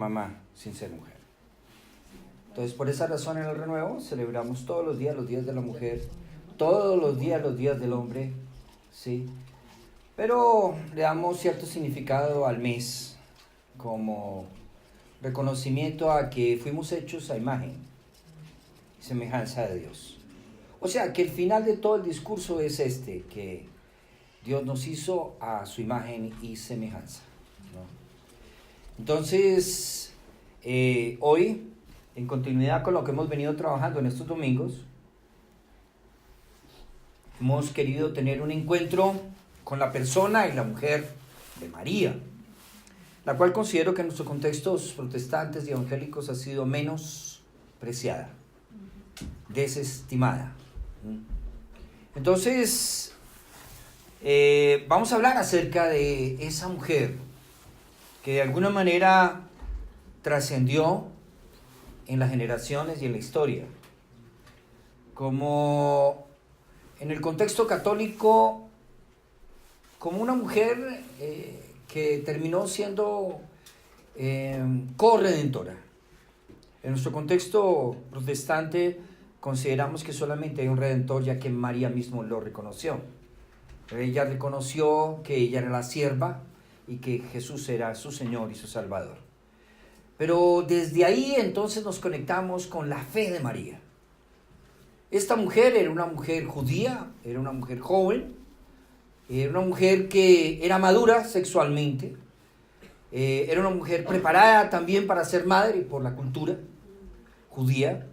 mamá sin ser mujer. Entonces, por esa razón en el Renuevo celebramos todos los días de la mujer, todos los días del hombre, ¿sí? Pero le damos cierto significado al mes como reconocimiento a que fuimos hechos a imagen y semejanza de Dios. O sea, que el final de todo el discurso es que Dios nos hizo a su imagen y semejanza, ¿no? Entonces, hoy, en continuidad con lo que hemos venido trabajando en estos domingos, hemos querido tener un encuentro con la persona y la mujer de María, la cual considero que en nuestros contextos protestantes y evangélicos ha sido menospreciada, desestimada. Entonces, vamos a hablar acerca de esa mujer que de alguna manera trascendió en las generaciones y en la historia, como en el contexto católico, como una mujer que terminó siendo corredentora. En nuestro contexto protestante consideramos que solamente hay un redentor, ya que María mismo lo reconoció. Ella reconoció que ella era la sierva y que Jesús era su Señor y su Salvador. Pero desde ahí entonces nos conectamos con la fe de María. Esta mujer era una mujer judía, era una mujer joven, era una mujer que era madura sexualmente, era una mujer preparada también para ser madre por la cultura judía,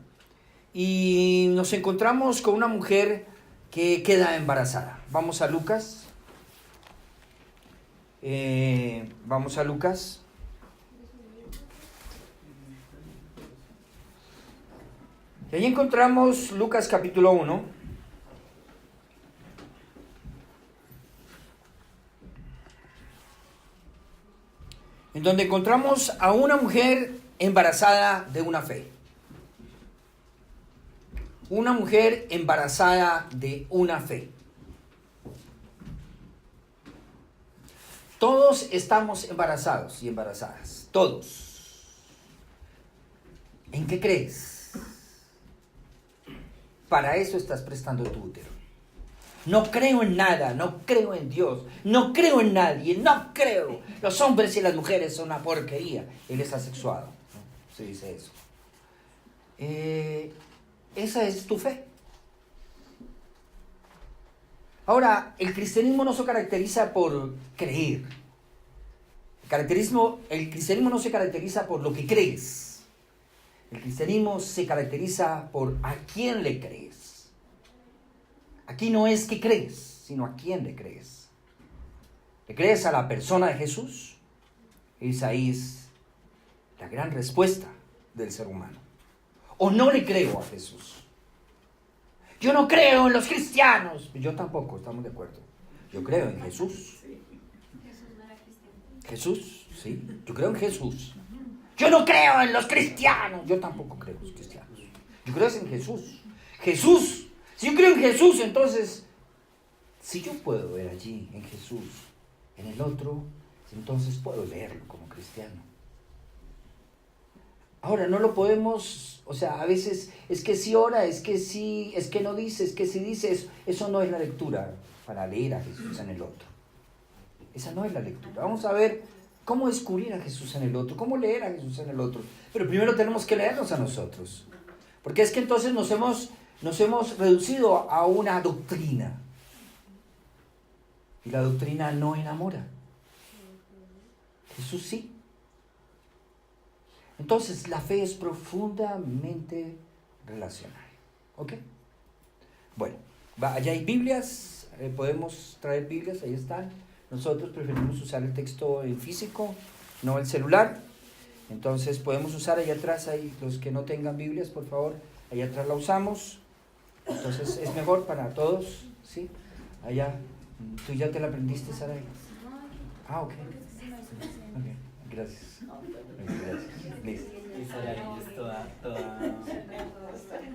y nos encontramos con una mujer que queda embarazada. Vamos a Lucas. Vamos a Lucas. Y ahí encontramos Lucas capítulo 1. En donde encontramos a una mujer embarazada de una fe. Una mujer embarazada de una fe. Todos estamos embarazados y embarazadas. Todos. ¿En qué crees? Para eso estás prestando tu útero. No creo en nada, no creo en Dios, no creo en nadie, no creo. Los hombres y las mujeres son una porquería. Él es asexuado, ¿no? Se dice eso. Esa es tu fe. Ahora, el cristianismo no se caracteriza por creer. El cristianismo no se caracteriza por lo que crees. El cristianismo se caracteriza por a quién le crees. Aquí no es que crees, sino a quién le crees. ¿Le crees a la persona de Jesús? Esa es la gran respuesta del ser humano. ¿O no le creo a Jesús? Yo no creo en los cristianos. Yo tampoco, estamos de acuerdo. Yo creo en Jesús. Jesús, sí. Yo creo en Jesús. Yo no creo en los cristianos. Yo tampoco creo en los cristianos. Yo creo en Jesús. Jesús. Si yo creo en Jesús, entonces, si yo puedo ver allí en Jesús, en el otro, entonces puedo leerlo como cristiano. Ahora, no lo podemos, o sea, a veces es que sí ora, es que sí, es que no dice, es que sí dice, eso no es la lectura para leer a Jesús en el otro. Esa no es la lectura. Vamos a ver cómo descubrir a Jesús en el otro, cómo leer a Jesús en el otro. Pero primero tenemos que leernos a nosotros. Porque es que entonces nos hemos reducido a una doctrina. Y la doctrina no enamora. Jesús sí. Entonces la fe es profundamente relacional. ¿Ok? Bueno, allá hay Biblias, podemos traer Biblias, ahí están. Nosotros preferimos usar el texto en físico, no el celular. Entonces podemos usar allá atrás, ahí, los que no tengan Biblias, por favor, allá atrás la usamos. Entonces es mejor para todos, ¿sí? Allá, ¿tú ya te la aprendiste, Sara? Ah, ok. Okay. Gracias. Gracias. Listo.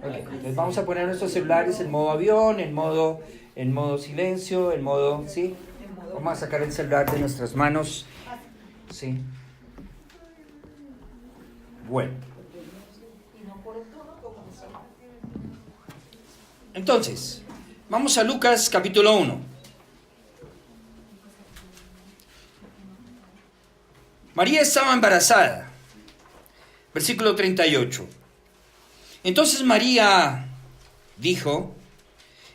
Okay. Entonces vamos a poner nuestros celulares en modo avión, en modo silencio, en modo, ¿sí? Vamos a sacar el celular de nuestras manos, ¿sí? Bueno. Entonces, vamos a Lucas capítulo 1. María estaba embarazada. Versículo 38. Entonces María dijo: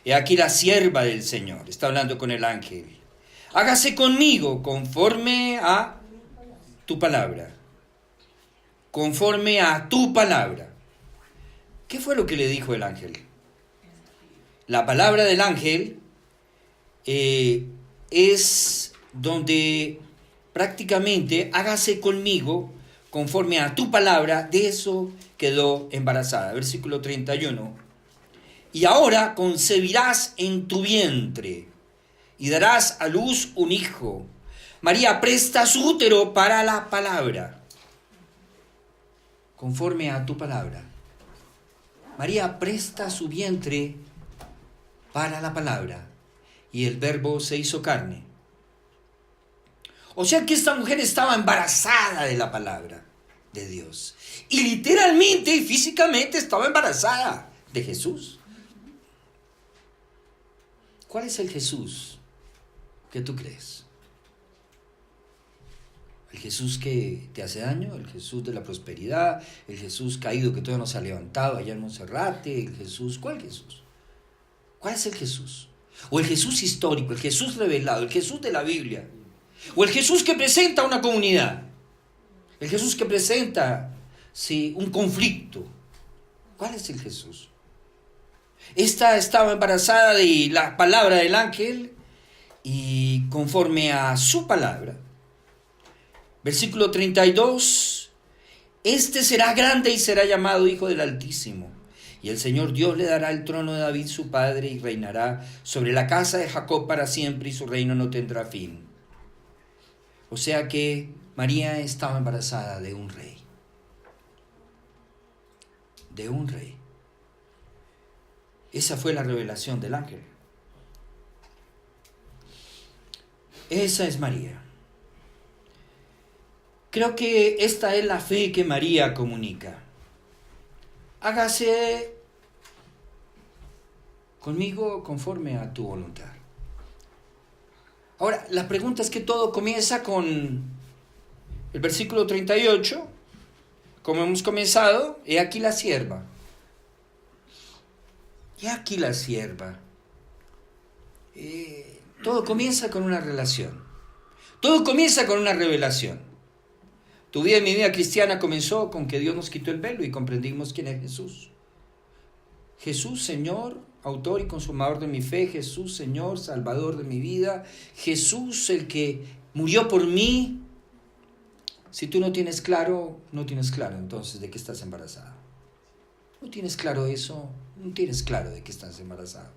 he aquí la sierva del Señor. Está hablando con el ángel. Hágase conmigo conforme a tu palabra. Conforme a tu palabra. ¿Qué fue lo que le dijo el ángel? La palabra del ángel es donde prácticamente hágase conmigo conforme a tu palabra. De eso quedó embarazada. Versículo 31. Y ahora concebirás en tu vientre y darás a luz un hijo. María presta su útero para la palabra. Conforme a tu palabra. María presta su vientre para la palabra. Y el verbo se hizo carne. O sea que esta mujer estaba embarazada de la palabra de Dios. Y literalmente y físicamente estaba embarazada de Jesús. ¿Cuál es el Jesús que tú crees? ¿El Jesús que te hace daño? ¿El Jesús de la prosperidad? ¿El Jesús caído que todavía no se ha levantado allá en Monserrate? ¿El Jesús? ¿Cuál Jesús? ¿Cuál es el Jesús? ¿O el Jesús histórico, el Jesús revelado, el Jesús de la Biblia? ¿O el Jesús que presenta una comunidad? ¿El Jesús que presenta, sí, un conflicto? ¿Cuál es el Jesús? Esta estaba embarazada de la palabra del ángel y conforme a su palabra. Versículo 32. Este será grande y será llamado Hijo del Altísimo. Y el Señor Dios le dará el trono de David su padre y reinará sobre la casa de Jacob para siempre y su reino no tendrá fin. O sea que María estaba embarazada de un rey. De un rey. Esa fue la revelación del ángel. Esa es María. Creo que esta es la fe que María comunica. Hágase conmigo conforme a tu voluntad. Ahora, la pregunta es que todo comienza con el versículo 38. Como hemos comenzado, he aquí la sierva. He aquí la sierva. Todo comienza con una relación. Todo comienza con una revelación. Tu vida y mi vida cristiana comenzó con que Dios nos quitó el velo y comprendimos quién es Jesús. Jesús, Señor, autor y consumador de mi fe. Jesús, Señor, salvador de mi vida. Jesús, el que murió por mí. Si tú no tienes claro entonces de qué estás embarazada. No tienes claro eso, no tienes claro de qué estás embarazada.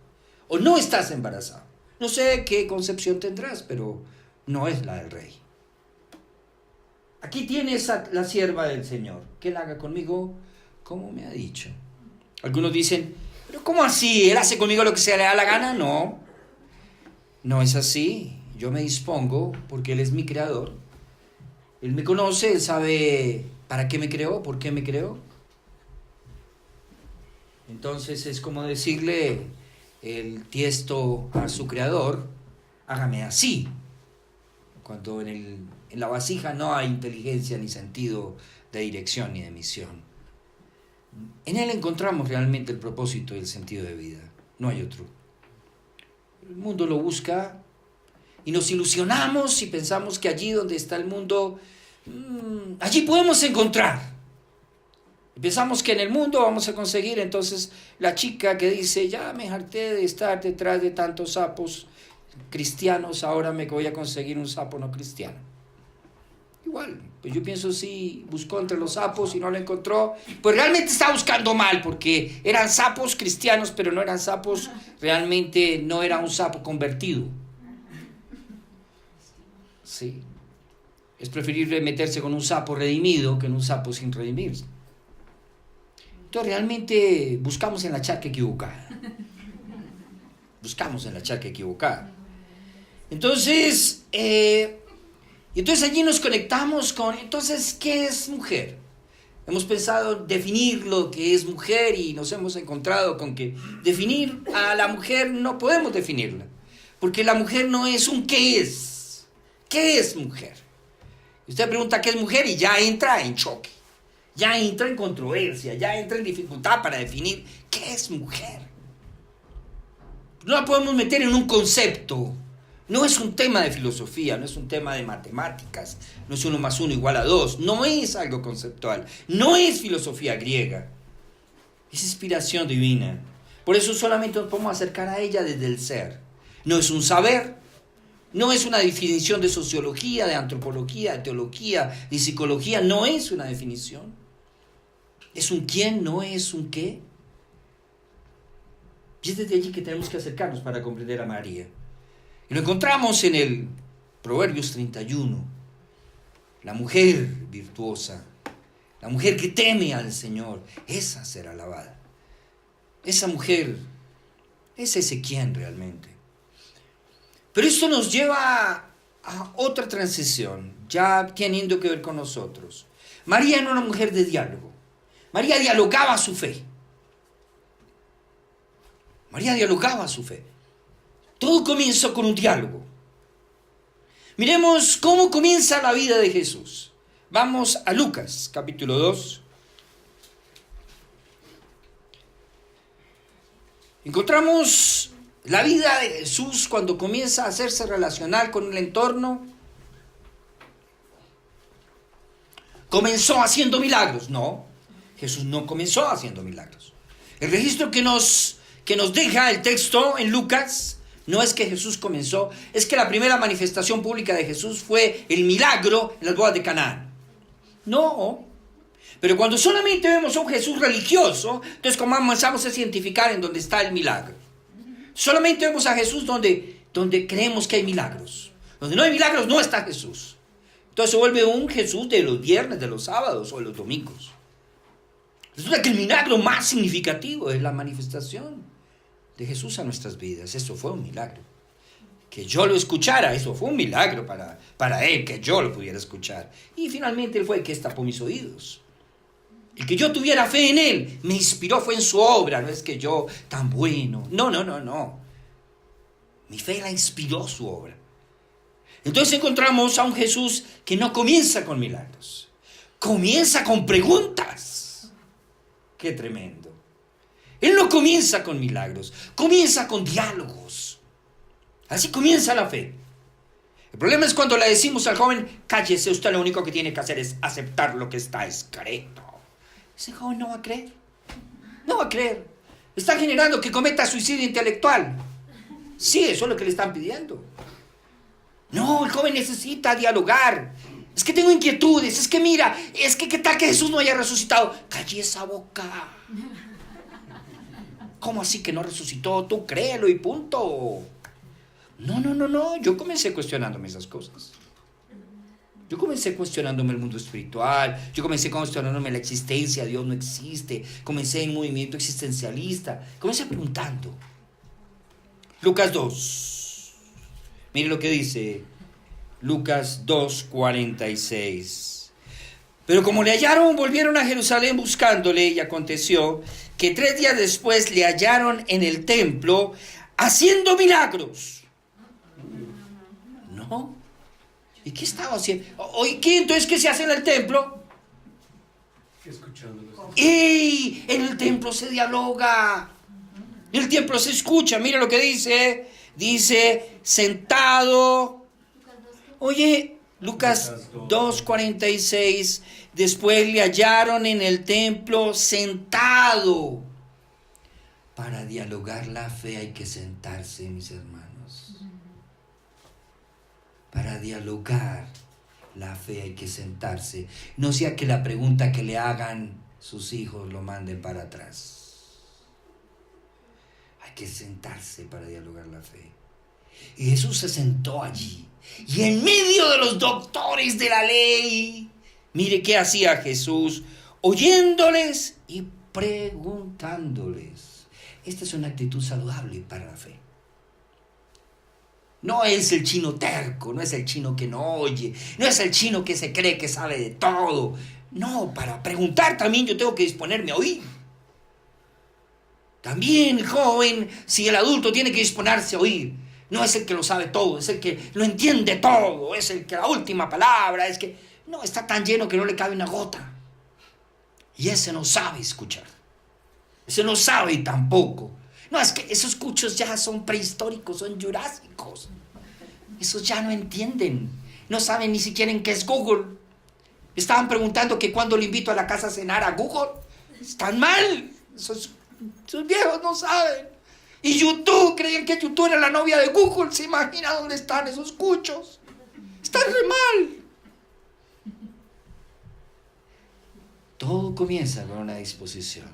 O no estás embarazada. No sé qué concepción tendrás, pero no es la del rey. Aquí tienes a la sierva del Señor. Que Él haga conmigo como me ha dicho. Algunos dicen, ¿pero cómo así? ¿Él hace conmigo lo que se le da la gana? No. No es así. Yo me dispongo porque Él es mi creador. Él me conoce, Él sabe para qué me creó, por qué me creó. Entonces es como decirle el tiesto a su creador, hágame así. Cuando en la vasija no hay inteligencia ni sentido de dirección ni de misión. En Él encontramos realmente el propósito y el sentido de vida. No hay otro. El mundo lo busca y nos ilusionamos y pensamos que allí donde está el mundo, allí podemos encontrar. Pensamos que en el mundo vamos a conseguir entonces la chica que dice, ya me harté de estar detrás de tantos sapos cristianos, ahora me voy a conseguir un sapo no cristiano. Igual, pues yo pienso si buscó entre los sapos y no lo encontró, pues realmente estaba buscando mal, porque eran sapos cristianos, pero no eran sapos, realmente no era un sapo convertido. Sí. Es preferible meterse con un sapo redimido que en un sapo sin redimirse. Entonces realmente buscamos en la charca equivocada. Buscamos en la charca equivocada. Entonces, entonces allí nos conectamos con, entonces, ¿qué es mujer? Hemos pensado definir lo que es mujer y nos hemos encontrado con que definir a la mujer no podemos definirla. Porque la mujer no es un qué es. ¿Qué es mujer? Usted pregunta qué es mujer y ya entra en choque. Ya entra en controversia, ya entra en dificultad para definir qué es mujer. No la podemos meter en un concepto. No es un tema de filosofía, no es un tema de matemáticas, no es 1 más 1 igual a 2, no es algo conceptual, no es filosofía griega, es inspiración divina. Por eso solamente nos podemos acercar a ella desde el ser. No es un saber, no es una definición de sociología, de antropología, de teología, de psicología, no es una definición. Es un quién, no es un qué. Y es desde allí que tenemos que acercarnos para comprender a María. Y lo encontramos en el Proverbios 31. La mujer virtuosa, la mujer que teme al Señor, esa será alabada. Esa mujer es ese quién realmente. Pero esto nos lleva a otra transición, ya teniendo que ver con nosotros. María era una mujer de diálogo. María dialogaba su fe. María dialogaba su fe. Todo comenzó con un diálogo. Miremos cómo comienza la vida de Jesús. Vamos a Lucas, capítulo 2. Encontramos la vida de Jesús cuando comienza a hacerse relacional con el entorno. ¿Comenzó haciendo milagros? No, Jesús no comenzó haciendo milagros. El registro que nos deja el texto en Lucas no es que Jesús comenzó, es que la primera manifestación pública de Jesús fue el milagro en las bodas de Canaán. No, pero cuando solamente vemos a un Jesús religioso, entonces comenzamos a cientificar en dónde está el milagro. Solamente vemos a Jesús donde creemos que hay milagros. Donde no hay milagros no está Jesús. Entonces se vuelve un Jesús de los viernes, de los sábados o de los domingos. Resulta que el milagro más significativo es la manifestación de Jesús a nuestras vidas. Eso fue un milagro. Que yo lo escuchara, eso fue un milagro para él, que yo lo pudiera escuchar. Y finalmente él fue el que tapó mis oídos. El que yo tuviera fe en él, me inspiró, fue en su obra. No es que yo tan bueno. No. Mi fe la inspiró su obra. Entonces encontramos a un Jesús que no comienza con milagros. Comienza con preguntas. Qué tremendo. Él no comienza con milagros, comienza con diálogos. Así comienza la fe. El problema es cuando le decimos al joven, cállese, usted lo único que tiene que hacer es aceptar lo que está escrito. Ese joven no va a creer. No va a creer. Está generando que cometa suicidio intelectual. Sí, eso es lo que le están pidiendo. No, el joven necesita dialogar. Es que tengo inquietudes, es que mira, es que qué tal que Jesús no haya resucitado. Calle esa boca. ¿Cómo así que no resucitó? Tú créelo y punto. No. Yo comencé cuestionándome esas cosas. Yo comencé cuestionándome el mundo espiritual. Yo comencé cuestionándome la existencia. Dios no existe. Comencé en movimiento existencialista. Comencé preguntando. Lucas 2. Mire lo que dice. Lucas 2:46. Pero como le hallaron, volvieron a Jerusalén buscándole, y aconteció que 3 días después le hallaron en el templo haciendo milagros. ¿No? ¿Y qué estaba haciendo? ¿Qué entonces qué se hace en el templo? Y en el templo se dialoga. En el templo se escucha. Mira lo que dice. Dice, sentado. Oye, Lucas 2:46, después le hallaron en el templo sentado. Para dialogar la fe hay que sentarse, mis hermanos. Para dialogar la fe hay que sentarse. No sea que la pregunta que le hagan sus hijos lo manden para atrás. Hay que sentarse para dialogar la fe. Y Jesús se sentó allí. Y en medio de los doctores de la ley, mire qué hacía Jesús, oyéndoles y preguntándoles. Esta es una actitud saludable para la fe. No es el chino terco, no es el chino que no oye, no es el chino que se cree que sabe de todo. No, para preguntar también yo tengo que disponerme a oír. También el joven, si el adulto tiene que disponerse a oír. No es el que lo sabe todo, es el que lo entiende todo, es el que la última palabra, es que no, está tan lleno que no le cabe una gota. Y ese no sabe escuchar. Ese no sabe tampoco. No, es que esos cuchos ya son prehistóricos, son jurásicos. Esos ya no entienden. No saben ni siquiera en qué es Google. Estaban preguntando que cuando le invito a la casa a cenar a Google. Están mal. Esos viejos no saben. Y YouTube, creían que YouTube era la novia de Google. ¿Se imagina dónde están esos cuchos? Están re mal. Todo comienza con una disposición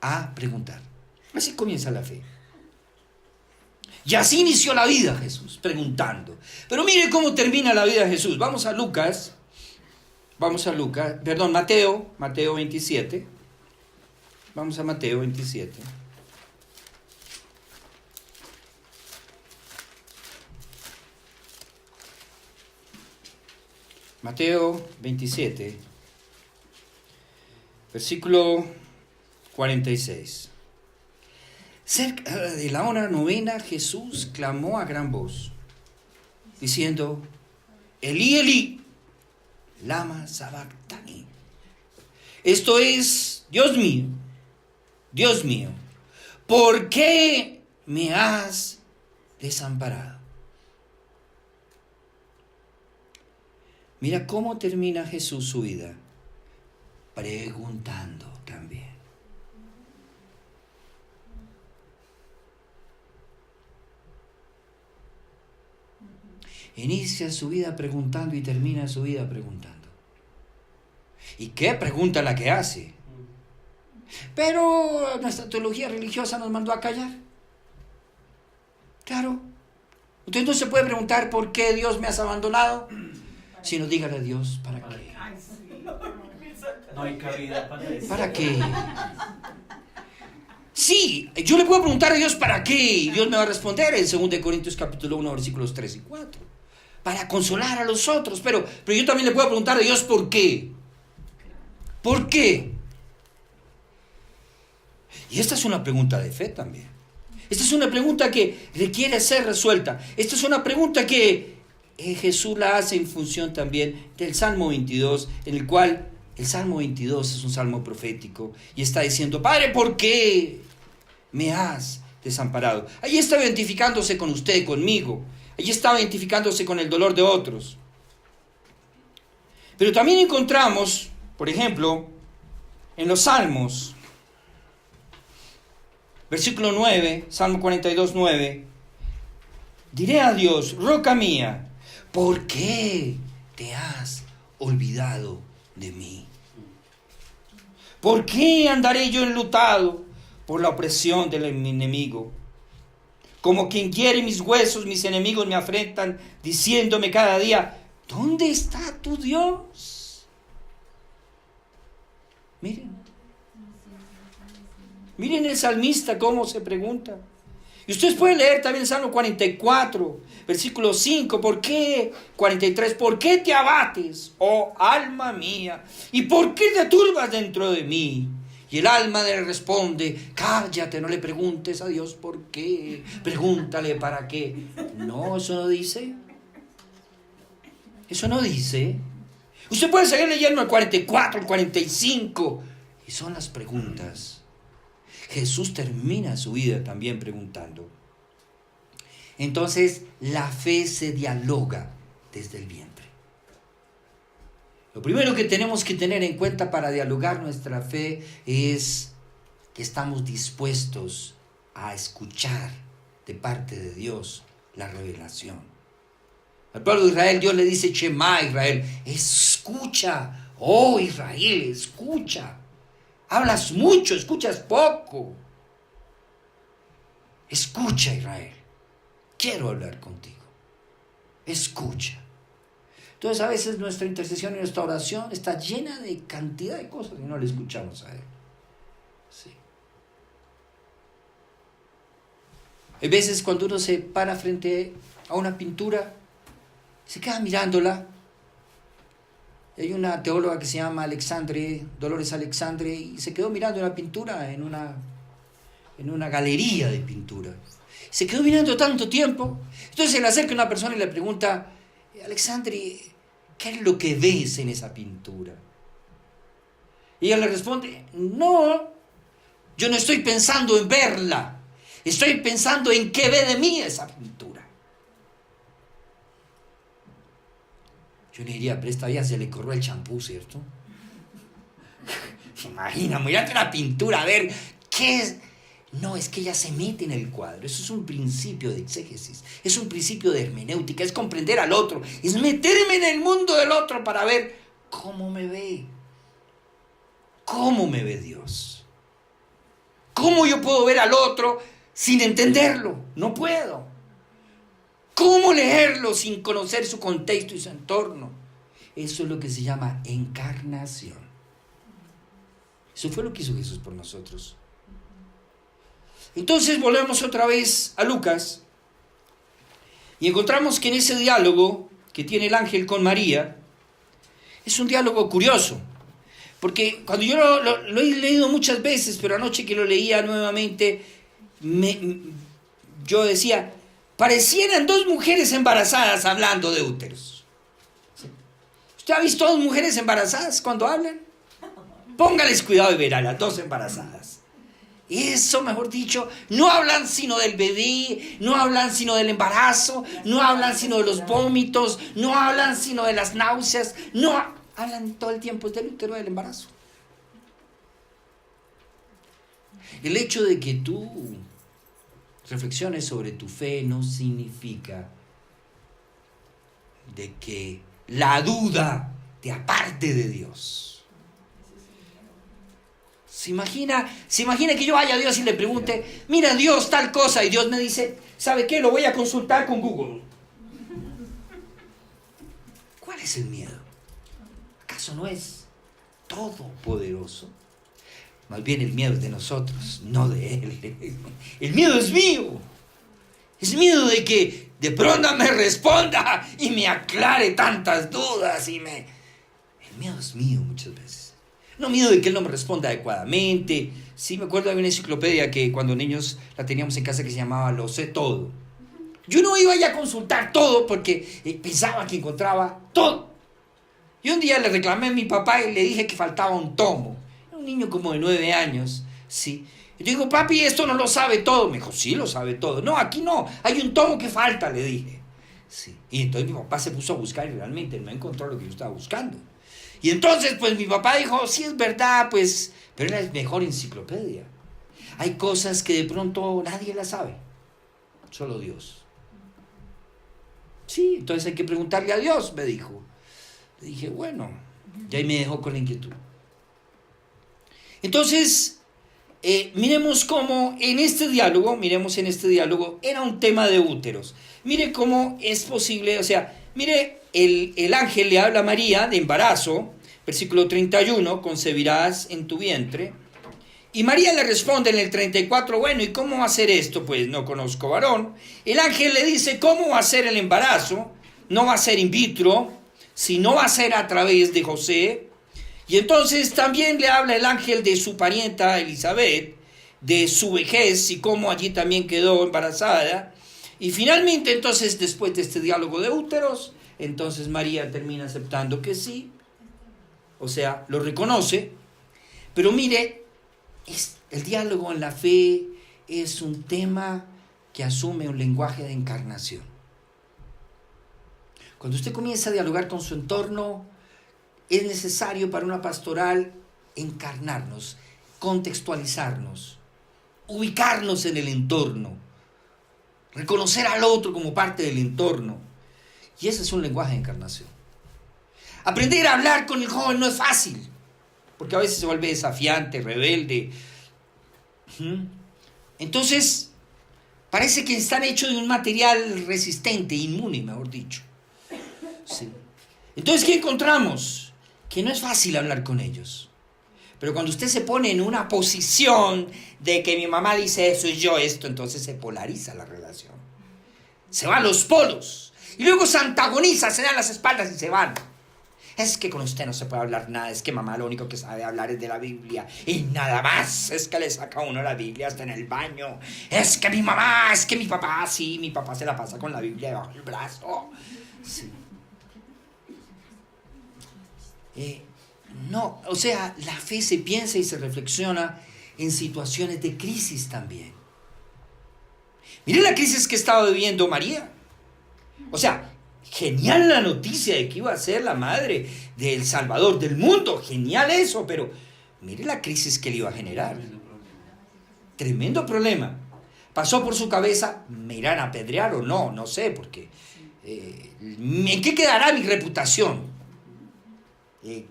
a preguntar. Así comienza la fe. Y así inició la vida Jesús, preguntando. Pero mire cómo termina la vida de Jesús. Vamos a Mateo 27. Vamos a Mateo 27. Mateo 27, versículo 46. Cerca de la hora novena, Jesús clamó a gran voz, diciendo: Elí, Elí, lama sabactani. Esto es: Dios mío, ¿por qué me has desamparado? Mira cómo termina Jesús su vida, preguntando también. Inicia su vida preguntando y termina su vida preguntando. ¿Y qué pregunta la que hace? Pero nuestra teología religiosa nos mandó a callar. Claro. Usted no se puede preguntar por qué Dios me has abandonado, sino dígale a Dios, ¿para qué? No hay cabida para eso. ¿Para qué? Sí, yo le puedo preguntar a Dios ¿para qué? Y Dios me va a responder en 2 Corintios capítulo 1, versículos 3 y 4. Para consolar a los otros. Pero yo también le puedo preguntar a Dios ¿por qué? ¿Por qué? Y esta es una pregunta de fe también. Esta es una pregunta que requiere ser resuelta. Esta es una pregunta que Jesús la hace en función también del Salmo 22, en el cual el Salmo 22 es un salmo profético y está diciendo: Padre, ¿por qué me has desamparado? Allí estaba identificándose con usted, conmigo. Allí estaba identificándose con el dolor de otros. Pero también encontramos, por ejemplo, en los Salmos, versículo 9, Salmo 42, 9, diré a Dios, roca mía, ¿por qué te has olvidado de mí? ¿Por qué andaré yo enlutado por la opresión del enemigo? Como quien quiere mis huesos, mis enemigos me afrentan, diciéndome cada día: ¿dónde está tu Dios? Miren el salmista cómo se pregunta. Y ustedes pueden leer también el Salmo 44, versículo 5. ¿Por qué? 43. ¿Por qué te abates, oh alma mía? ¿Y por qué te turbas dentro de mí? Y el alma le responde: cállate, no le preguntes a Dios por qué. Pregúntale para qué. No, eso no dice. Eso no dice. Usted puede seguir leyendo el 44, el 45. Y son las preguntas. Jesús termina su vida también preguntando. Entonces, la fe se dialoga desde el vientre. Lo primero que tenemos que tener en cuenta para dialogar nuestra fe es que estamos dispuestos a escuchar de parte de Dios la revelación. Al pueblo de Israel, Dios le dice: Shema Israel, escucha, oh Israel, escucha. Hablas mucho, escuchas poco. Escucha, Israel. Quiero hablar contigo. Escucha. Entonces a veces nuestra intercesión y nuestra oración está llena de cantidad de cosas y no le escuchamos a Él. Sí. Hay veces cuando uno se para frente a una pintura, se queda mirándola. Hay una teóloga que se llama Dolores Alexandre, y se quedó mirando una pintura en una galería de pintura. Se quedó mirando tanto tiempo. Entonces se le acerca una persona y le pregunta: Alexandre, ¿qué es lo que ves en esa pintura? Y ella le responde: no, yo no estoy pensando en verla, estoy pensando en qué ve de mí esa pintura. Yo le diría: pero esta ya se le corrió el champú, ¿cierto? Se imagina, mirate una pintura, a ver, ¿qué es? No, es que ella se mete en el cuadro. Eso es un principio de exégesis, es un principio de hermenéutica, es comprender al otro, es meterme en el mundo del otro para ver cómo me ve. ¿Cómo me ve Dios? ¿Cómo yo puedo ver al otro sin entenderlo? No puedo. ¿Cómo leerlo sin conocer su contexto y su entorno? Eso es lo que se llama encarnación. Eso fue lo que hizo Jesús por nosotros. Entonces volvemos otra vez a Lucas y encontramos que en ese diálogo que tiene el ángel con María es un diálogo curioso, porque cuando yo lo he leído muchas veces, pero anoche que lo leía nuevamente yo decía: parecieran dos mujeres embarazadas hablando de úteros. ¿Usted ha visto dos mujeres embarazadas cuando hablan? Póngales cuidado y verá a las dos embarazadas. Eso, mejor dicho, no hablan sino del bebé, no hablan sino del embarazo, no hablan sino de los vómitos, no hablan sino de las náuseas, no hablan todo el tiempo del útero, del embarazo. El hecho de que tú reflexiones sobre tu fe no significa de que la duda te aparte de Dios. ¿Se imagina que yo vaya a Dios y le pregunte: mira Dios, tal cosa, y Dios me dice: ¿sabe qué? Lo voy a consultar con Google. ¿Cuál es el miedo? ¿Acaso no es todopoderoso? Más bien el miedo es de nosotros, no de Él. El miedo es mío. Es miedo de que de pronto me responda y me aclare tantas dudas. El miedo es mío muchas veces. No miedo de que Él no me responda adecuadamente. Sí, me acuerdo de una enciclopedia que cuando niños la teníamos en casa que se llamaba Lo sé todo. Yo no iba ya a consultar todo porque pensaba que encontraba todo. Y un día le reclamé a mi papá y le dije que faltaba un tomo. Era un niño como de 9 años, sí. Y yo digo: papi, esto no lo sabe todo. Me dijo: sí, lo sabe todo. No, aquí no, hay un tomo que falta, le dije. Sí. Y entonces mi papá se puso a buscar y realmente no encontró lo que yo estaba buscando. Y entonces pues mi papá dijo: sí, es verdad, pues, pero era la mejor enciclopedia. Hay cosas que de pronto nadie las sabe, solo Dios. Sí, entonces hay que preguntarle a Dios, me dijo. Le dije: bueno, y ahí me dejó con la inquietud. Entonces, miremos cómo en este diálogo era un tema de úteros. Mire cómo es posible, o sea, mire, el ángel le habla a María de embarazo, versículo 31, concebirás en tu vientre. Y María le responde en el 34, bueno, ¿y cómo va a ser esto? Pues no conozco varón. El ángel le dice cómo va a ser el embarazo. No va a ser in vitro, sino va a ser a través de José. Y entonces también le habla el ángel de su parienta Elizabeth, de su vejez y cómo allí también quedó embarazada. Y finalmente, entonces, después de este diálogo de úteros, entonces María termina aceptando que sí, o sea, lo reconoce. Pero mire, el diálogo en la fe es un tema que asume un lenguaje de encarnación. Cuando usted comienza a dialogar con su entorno, es necesario para una pastoral encarnarnos, contextualizarnos, ubicarnos en el entorno, reconocer al otro como parte del entorno. Y ese es un lenguaje de encarnación. Aprender a hablar con el joven no es fácil, porque a veces se vuelve desafiante, rebelde. Entonces, parece que están hechos de un material resistente, inmune, mejor dicho. Sí. Entonces, ¿qué encontramos? Que no es fácil hablar con ellos. Pero cuando usted se pone en una posición de que mi mamá dice eso y yo esto, entonces se polariza la relación. Se van los polos. Y luego se antagoniza, se dan las espaldas y se van. es que con usted no se puede hablar nada, es que mamá lo único que sabe hablar es de la Biblia y nada más, es que le saca a uno la Biblia hasta en el baño, es que mi mamá, es que mi papá, sí, mi papá se la pasa con la Biblia debajo del brazo, sí. No, o sea, la fe se piensa y se reflexiona en situaciones de crisis también. Miren la crisis que estaba viviendo María. O sea, genial la noticia de que iba a ser la madre del Salvador del mundo. Genial eso, pero mire la crisis que le iba a generar. Tremendo problema. Pasó por su cabeza, ¿me irán a apedrear o no? No sé, porque ¿en qué quedará mi reputación?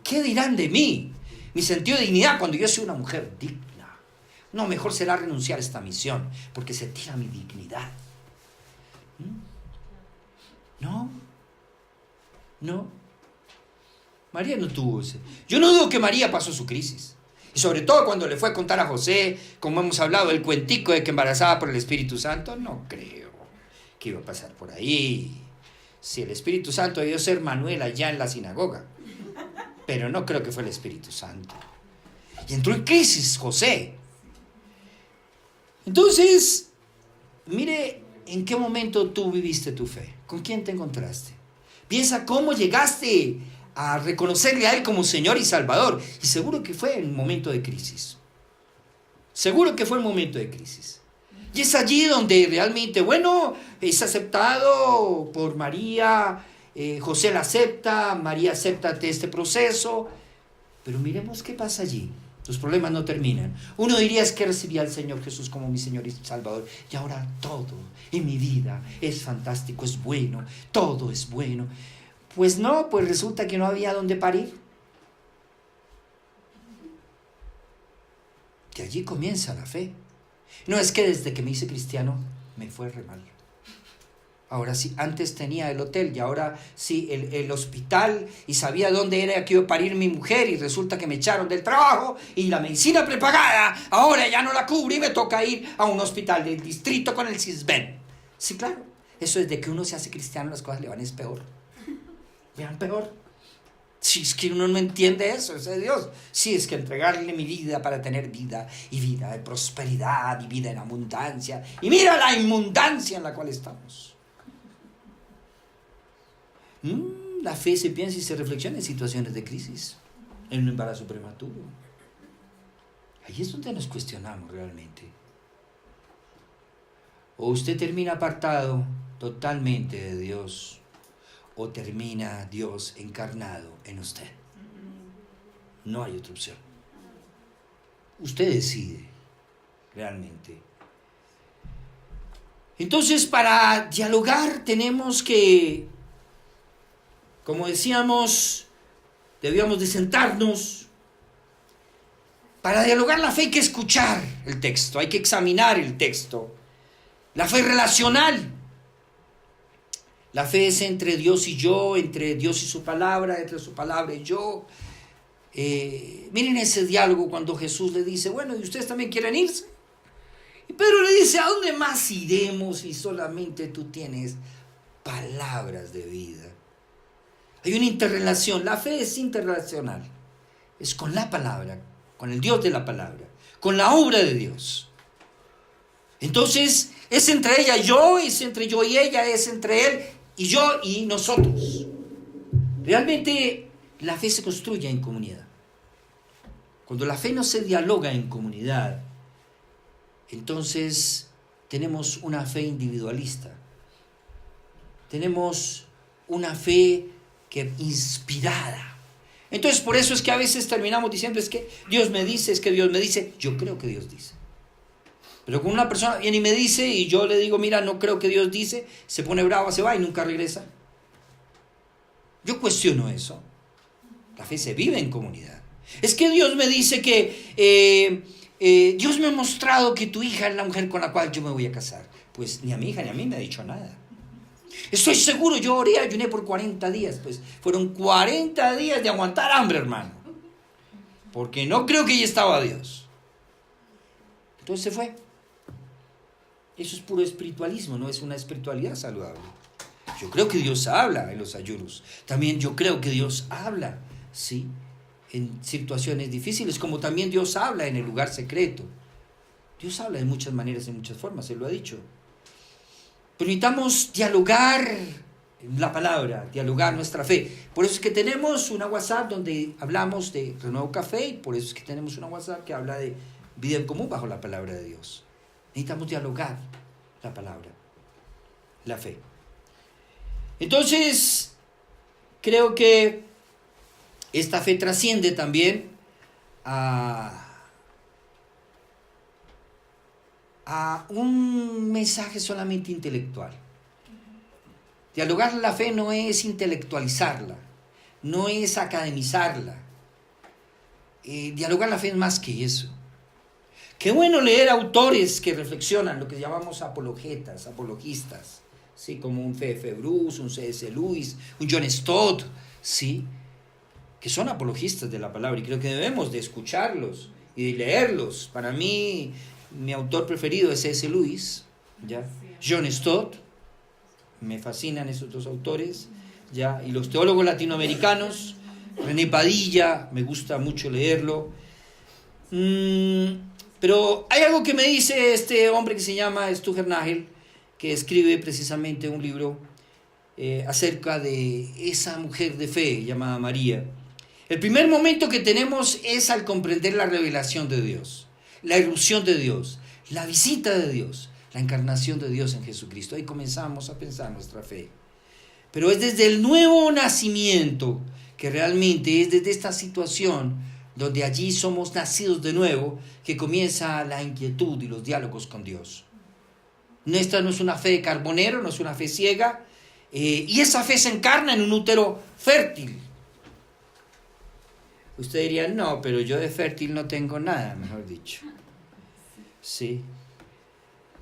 ¿Qué dirán de mí? Mi sentido de dignidad cuando yo soy una mujer digna. No, mejor será renunciar a esta misión, porque se tira mi dignidad. No. María no tuvo ese. Yo no dudo que María pasó su crisis. Y sobre todo cuando le fue a contar a José, como hemos hablado, el cuentico de que embarazada por el Espíritu Santo, no creo que iba a pasar por ahí. Si el Espíritu Santo debió ser Manuel allá en la sinagoga. Pero no creo que fue el Espíritu Santo. Y entró en crisis José. Entonces, mire en qué momento tú viviste tu fe. ¿Con quién te encontraste? Piensa cómo llegaste a reconocerle a Él como Señor y Salvador. Y seguro que fue en un momento de crisis. Seguro que fue un momento de crisis. Y es allí donde realmente, bueno, es aceptado por María. José la acepta, María acepta este proceso, pero miremos qué pasa allí. Los problemas no terminan. Uno diría es que recibí al Señor Jesús como mi Señor y Salvador y ahora todo en mi vida es fantástico, es bueno, todo es bueno. Pues no, pues resulta que no había dónde parir. De allí comienza la fe. No es que desde que me hice cristiano me fue re mal. Ahora sí, antes tenía el hotel y ahora sí el hospital y sabía dónde era que iba a parir mi mujer y resulta que me echaron del trabajo y la medicina prepagada ahora ya no la cubre y me toca ir a un hospital del distrito con el Sisbén. Sí, claro, eso es de que uno se hace cristiano las cosas le van es peor. Le van peor. Si es que uno no entiende eso, es de Dios. Sí, es que entregarle mi vida para tener vida y vida de prosperidad y vida en abundancia. Y mira la inmundancia en la cual estamos. La fe se piensa y se reflexiona en situaciones de crisis, en un embarazo prematuro. Ahí es donde nos cuestionamos realmente. O usted termina apartado totalmente de Dios, o termina Dios encarnado en usted. No hay otra opción. Usted decide realmente. Entonces, para dialogar tenemos que, como decíamos, debíamos de sentarnos. Para dialogar la fe hay que escuchar el texto, hay que examinar el texto. La fe relacional. La fe es entre Dios y yo, entre Dios y su palabra, entre su palabra y yo. Miren ese diálogo cuando Jesús le dice, bueno, ¿y ustedes también quieren irse? Y Pedro le dice, ¿a dónde más iremos si solamente tú tienes palabras de vida? Hay una interrelación, la fe es interrelacional, es con la palabra, con el Dios de la palabra, con la obra de Dios. Entonces, es entre ella y yo, es entre yo y ella, es entre él y yo y nosotros. Realmente, la fe se construye en comunidad. Cuando la fe no se dialoga en comunidad, entonces tenemos una fe individualista. Tenemos una fe que inspirada. Entonces por eso es que a veces terminamos diciendo es que Dios me dice, es que Dios me dice. Yo creo que Dios dice. Pero cuando una persona viene y me dice y yo le digo, mira, no creo que Dios dice, se pone brava, se va y nunca regresa. Yo cuestiono eso. La fe se vive en comunidad. Es que Dios me dice que Dios me ha mostrado que tu hija es la mujer con la cual yo me voy a casar. Pues ni a mi hija ni a mí me ha dicho nada. Estoy seguro, yo oré, ayuné por 40 días. Pues fueron 40 días de aguantar hambre, hermano. Porque no creo que ella estaba a Dios. Entonces se fue. Eso es puro espiritualismo, no es una espiritualidad saludable. Yo creo que Dios habla en los ayunos. También yo creo que Dios habla, ¿sí?, en situaciones difíciles, como también Dios habla en el lugar secreto. Dios habla de muchas maneras, de muchas formas, Él lo ha dicho. Pero necesitamos dialogar la palabra, dialogar nuestra fe. Por eso es que tenemos una WhatsApp donde hablamos de Renuevo Café, y por eso es que tenemos una WhatsApp que habla de vida en común bajo la palabra de Dios. Necesitamos dialogar la palabra, la fe. Entonces, creo que esta fe trasciende también a un mensaje solamente intelectual. Dialogar la fe no es intelectualizarla, no es academizarla. Dialogar la fe es más que eso. Qué bueno leer autores que reflexionan, lo que llamamos apologetas, apologistas, ¿sí?, como un C.F. Bruce, un C.S. Lewis, un John Stott, ¿sí?, que son apologistas de la palabra, y creo que debemos de escucharlos y de leerlos. Para mí, mi autor preferido es C.S. Lewis, ¿ya? John Stott, me fascinan esos dos autores, ¿ya? Y los teólogos latinoamericanos, René Padilla, me gusta mucho leerlo. Pero hay algo que me dice este hombre que se llama Stuart Nagel, que escribe precisamente un libro acerca de esa mujer de fe llamada María. El primer momento que tenemos es al comprender la revelación de Dios, la irrupción de Dios, la visita de Dios, la encarnación de Dios en Jesucristo. Ahí comenzamos a pensar nuestra fe. Pero es desde el nuevo nacimiento, que realmente es desde esta situación donde allí somos nacidos de nuevo, que comienza la inquietud y los diálogos con Dios. Esta no es una fe de carbonero, no es una fe ciega, y esa fe se encarna en un útero fértil. Usted diría, no, pero yo de fértil no tengo nada, mejor dicho. ¿Sí?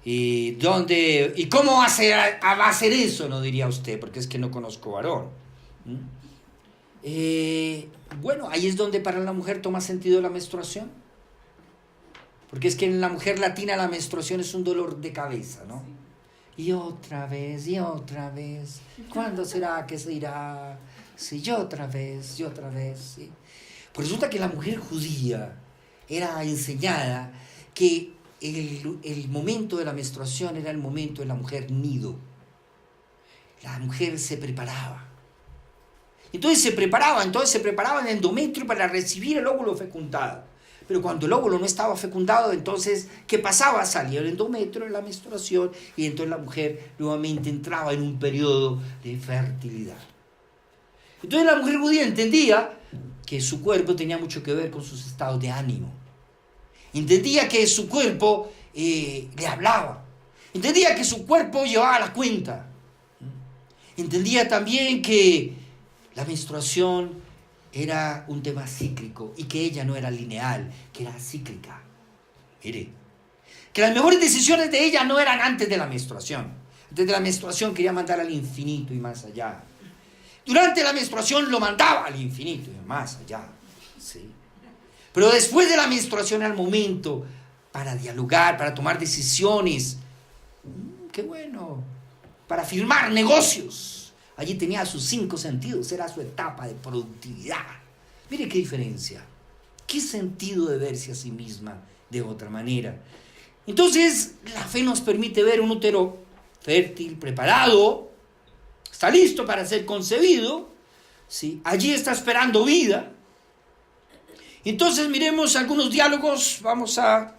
¿Y cómo va a hacer eso? No diría usted, porque es que no conozco varón. Bueno, ahí es donde para la mujer toma sentido la menstruación. Porque es que en la mujer latina la menstruación es un dolor de cabeza, ¿no? Y otra vez, ¿cuándo será que se irá? Sí, y otra vez, ¿sí? Pues resulta que la mujer judía era enseñada que el momento de la menstruación era el momento de la mujer nido. La mujer se preparaba. Entonces se preparaba el endometrio para recibir el óvulo fecundado. Pero cuando el óvulo no estaba fecundado, entonces, ¿qué pasaba? Salía el endometrio de la menstruación y entonces la mujer nuevamente entraba en un periodo de fertilidad. Entonces la mujer judía entendía que su cuerpo tenía mucho que ver con sus estados de ánimo. Entendía que su cuerpo le hablaba. Entendía que su cuerpo llevaba la cuenta. Entendía también que la menstruación era un tema cíclico y que ella no era lineal, que era cíclica. Mire, que las mejores decisiones de ella no eran antes de la menstruación. Antes de la menstruación quería mandar al infinito y más allá. Durante la menstruación lo mandaba al infinito y más allá. ¿Sí? Pero después de la menstruación era el momento para dialogar, para tomar decisiones. ¡Qué bueno! Para firmar negocios. Allí tenía sus 5 sentidos, era su etapa de productividad. Mire qué diferencia. Qué sentido de verse a sí misma de otra manera. Entonces, la fe nos permite ver un útero fértil, preparado, está listo para ser concebido, ¿sí? Allí está esperando vida. Entonces, miremos algunos diálogos. Vamos a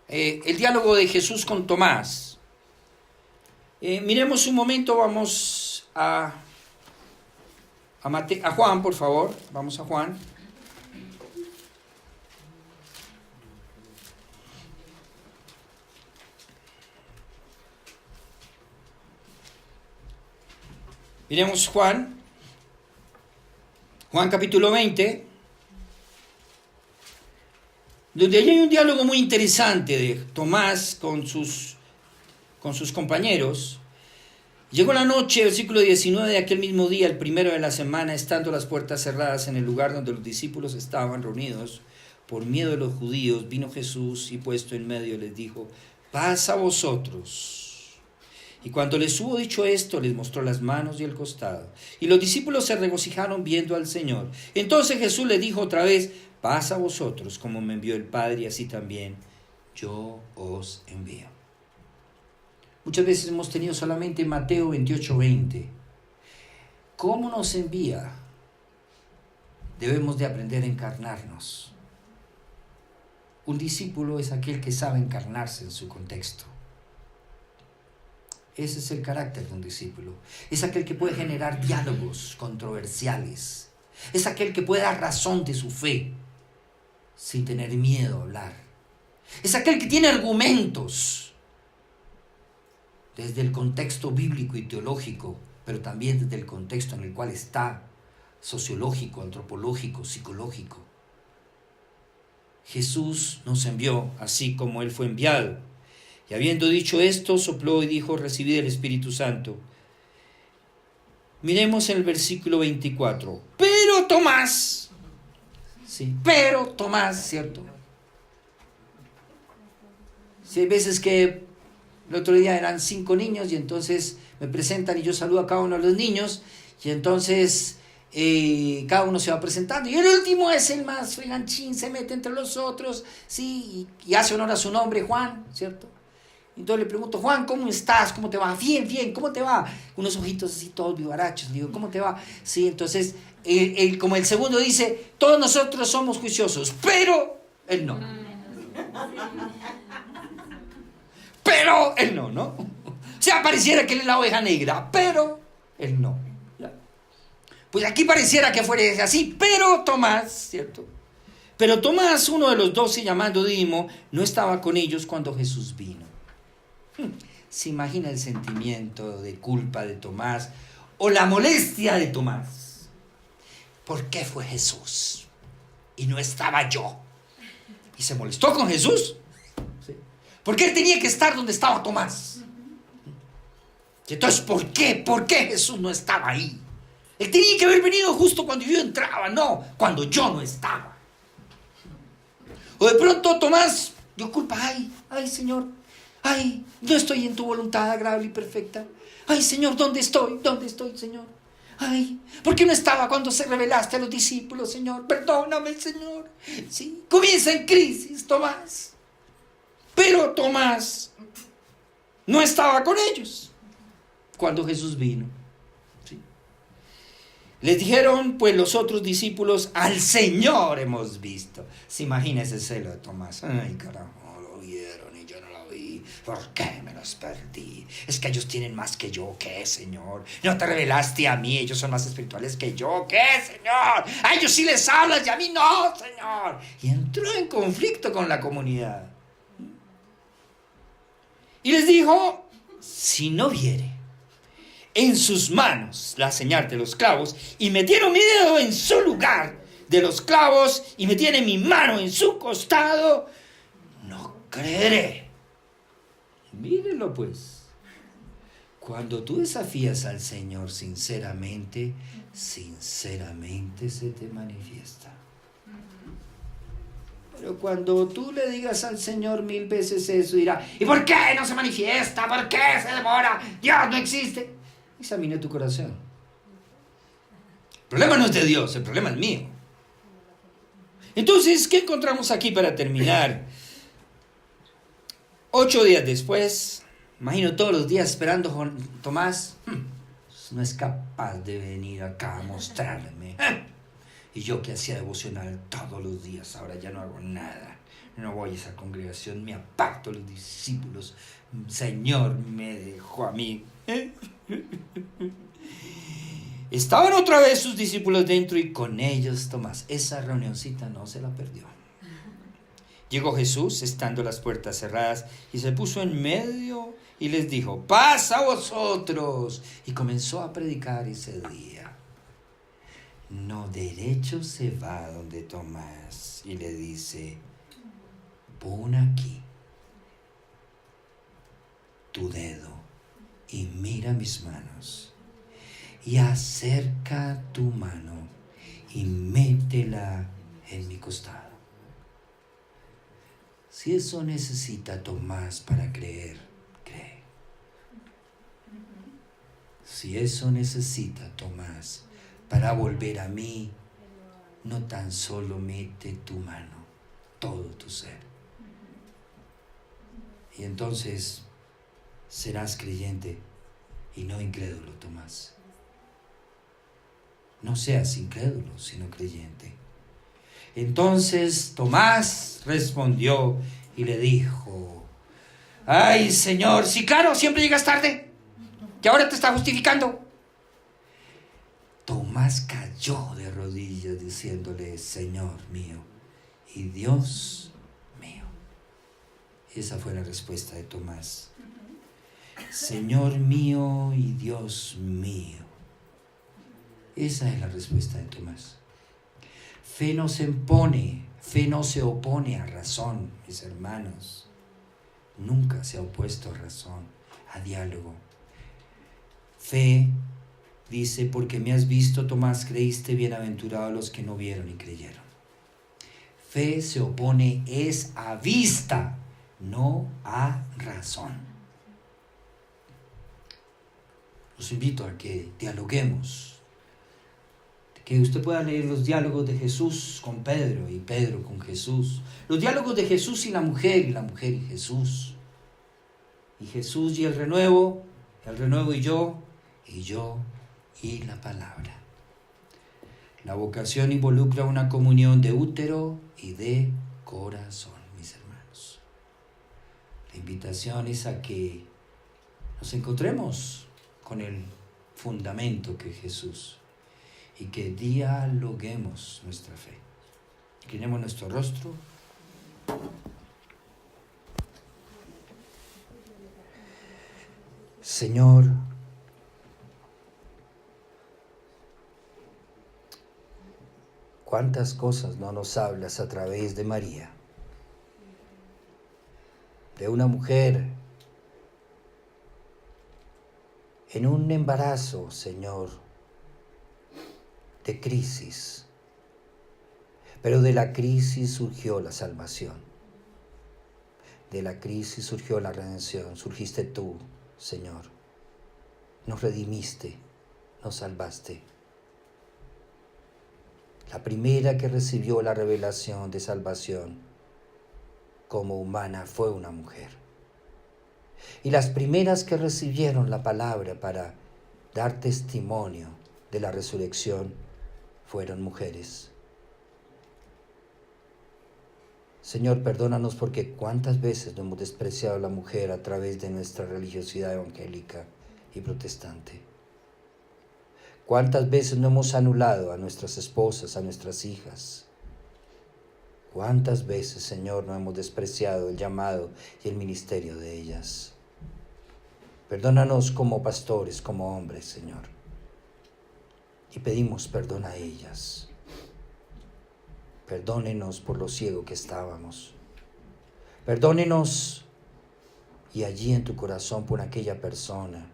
el diálogo de Jesús con Tomás. Miremos un momento, vamos a Juan, por favor. Vamos a Juan. Miremos Juan capítulo 20, donde allí hay un diálogo muy interesante de Tomás con sus compañeros. Llegó la noche, versículo 19, de aquel mismo día, el primero de la semana, estando las puertas cerradas en el lugar donde los discípulos estaban reunidos, por miedo de los judíos, vino Jesús y puesto en medio les dijo: paz a vosotros. Y cuando les hubo dicho esto, les mostró las manos y el costado. Y los discípulos se regocijaron viendo al Señor. Entonces Jesús les dijo otra vez: paz a vosotros, como me envió el Padre, y así también yo os envío. Muchas veces hemos tenido solamente Mateo 28:20. ¿Cómo nos envía? Debemos de aprender a encarnarnos. Un discípulo es aquel que sabe encarnarse en su contexto. Ese es el carácter de un discípulo. Es aquel que puede generar diálogos controversiales. Es aquel que puede dar razón de su fe sin tener miedo a hablar. Es aquel que tiene argumentos desde el contexto bíblico y teológico, pero también desde el contexto en el cual está, sociológico, antropológico, psicológico. Jesús nos envió así como Él fue enviado. Y habiendo dicho esto, sopló y dijo: recibid el Espíritu Santo. Miremos en el versículo 24. Pero Tomás, ¿cierto? Si hay veces que el otro día eran 5 niños y entonces me presentan y yo saludo a cada uno de los niños y entonces cada uno se va presentando y el último es el más freganchín, se mete entre los otros, sí, y hace honor a su nombre, Juan, ¿cierto? Entonces le pregunto: Juan, ¿cómo estás? ¿Cómo te va? Bien, ¿cómo te va? Unos ojitos así todos vivarachos. Le digo: ¿cómo te va? Sí, entonces, como el segundo dice: todos nosotros somos juiciosos, pero él no. Pero él no, ¿no? O sea, pareciera que él es la oveja negra, pero él no. Pues aquí pareciera que fuera así, pero Tomás, ¿cierto? Pero Tomás, uno de los 12, llamado Dídimo, no estaba con ellos cuando Jesús vino. ¿Se imagina el sentimiento de culpa de Tomás o la molestia de Tomás? ¿Por qué fue Jesús y no estaba yo? ¿Y se molestó con Jesús? ¿Sí? ¿Por qué él tenía que estar donde estaba Tomás? Entonces, ¿por qué? ¿Por qué Jesús no estaba ahí? Él tenía que haber venido justo cuando yo entraba, no cuando yo no estaba. O de pronto Tomás dio culpa: ay Señor, ay, no estoy en tu voluntad agradable y perfecta. Ay, Señor, ¿dónde estoy? ¿Dónde estoy, Señor? Ay, ¿por qué no estaba cuando se revelaste a los discípulos, Señor? Perdóname, Señor. Sí, comienza en crisis, Tomás. Pero Tomás no estaba con ellos cuando Jesús vino. ¿Sí? Les dijeron, pues, los otros discípulos: al Señor hemos visto. Se imagina ese celo de Tomás. Ay, carajo. ¿Por qué me los perdí? Es que ellos tienen más que yo. ¿Qué, Señor? No te revelaste a mí. Ellos son más espirituales que yo. ¿Qué, Señor? A ellos sí les hablas y a mí no, Señor. Y entró en conflicto con la comunidad. Y les dijo: si no viere en sus manos la señal de los clavos, y metieron mi dedo en su lugar de los clavos, y metiere mi mano en su costado, no creeré. Mírenlo, pues. Cuando tú desafías al Señor sinceramente se te manifiesta. Pero cuando tú le digas al Señor 1000 veces eso, dirá: ¿y por qué no se manifiesta? ¿Por qué se demora? Dios no existe. Examina tu corazón. El problema no es de Dios, el problema es mío. Entonces, ¿qué encontramos aquí para terminar? 8 días después, imagino todos los días esperando a Tomás. No es capaz de venir acá a mostrarme. Y yo que hacía devocional todos los días, ahora ya no hago nada. No voy a esa congregación, me aparto de los discípulos. Señor me dejó a mí. Estaban otra vez sus discípulos dentro y con ellos Tomás. Esa reunioncita no se la perdió. Llegó Jesús, estando las puertas cerradas, y se puso en medio y les dijo: paz a vosotros. Y comenzó a predicar ese día. No, derecho se va donde Tomás y le dice: pon aquí tu dedo y mira mis manos, y acerca tu mano y métela en mi costado. Si eso necesita Tomás para creer, cree. Si eso necesita Tomás para volver a mí, no tan solo mete tu mano, todo tu ser. Y entonces serás creyente y no incrédulo, Tomás. No seas incrédulo, sino creyente. Entonces Tomás respondió y le dijo: ay, Señor, si claro, siempre llegas tarde, que ahora te está justificando. Tomás cayó de rodillas diciéndole: Señor mío y Dios mío. Esa fue la respuesta de Tomás. Señor mío y Dios mío. Esa es la respuesta de Tomás. Fe no se opone a razón, mis hermanos. Nunca se ha opuesto a razón, a diálogo. Fe dice: porque me has visto, Tomás, creíste, bienaventurados los que no vieron y creyeron. Fe se opone es a vista, no a razón. Los invito a que dialoguemos, que usted pueda leer los diálogos de Jesús con Pedro y Pedro con Jesús, los diálogos de Jesús y la mujer y Jesús y el renuevo y yo y la palabra. La vocación involucra una comunión de útero y de corazón, mis hermanos. La invitación es a que nos encontremos con el fundamento que es Jesús y que dialoguemos nuestra fe. Inclinemos nuestro rostro. Señor, cuántas cosas no nos hablas a través de María, de una mujer en un embarazo, Señor, de crisis. Pero de la crisis surgió la salvación. De la crisis surgió la redención. Surgiste tú, Señor. Nos redimiste, nos salvaste. La primera que recibió la revelación de salvación como humana fue una mujer. Y las primeras que recibieron la palabra para dar testimonio de la resurrección fueron mujeres. Señor, perdónanos porque cuántas veces no hemos despreciado a la mujer a través de nuestra religiosidad evangélica y protestante. Cuántas veces no hemos anulado a nuestras esposas, a nuestras hijas. Cuántas veces, Señor, no hemos despreciado el llamado y el ministerio de ellas. Perdónanos como pastores, como hombres, Señor. Y pedimos perdón a ellas. Perdónenos por lo ciego que estábamos. Perdónenos y allí en tu corazón por aquella persona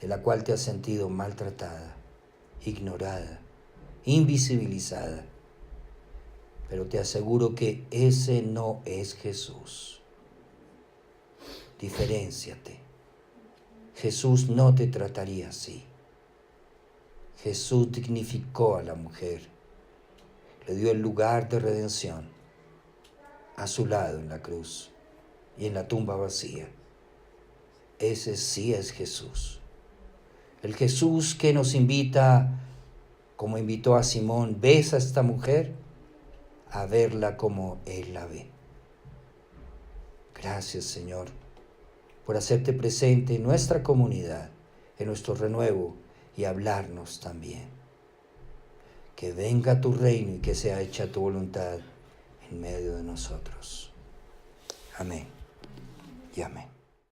de la cual te has sentido maltratada, ignorada, invisibilizada. Pero te aseguro que ese no es Jesús. Diferénciate. Jesús no te trataría así. Jesús dignificó a la mujer, le dio el lugar de redención a su lado en la cruz y en la tumba vacía. Ese sí es Jesús. El Jesús que nos invita, como invitó a Simón: ¿ves a esta mujer? A verla como Él la ve. Gracias, Señor, por hacerte presente en nuestra comunidad, en nuestro renuevo, y hablarnos también. Que venga tu reino y que sea hecha tu voluntad en medio de nosotros. Amén y amén.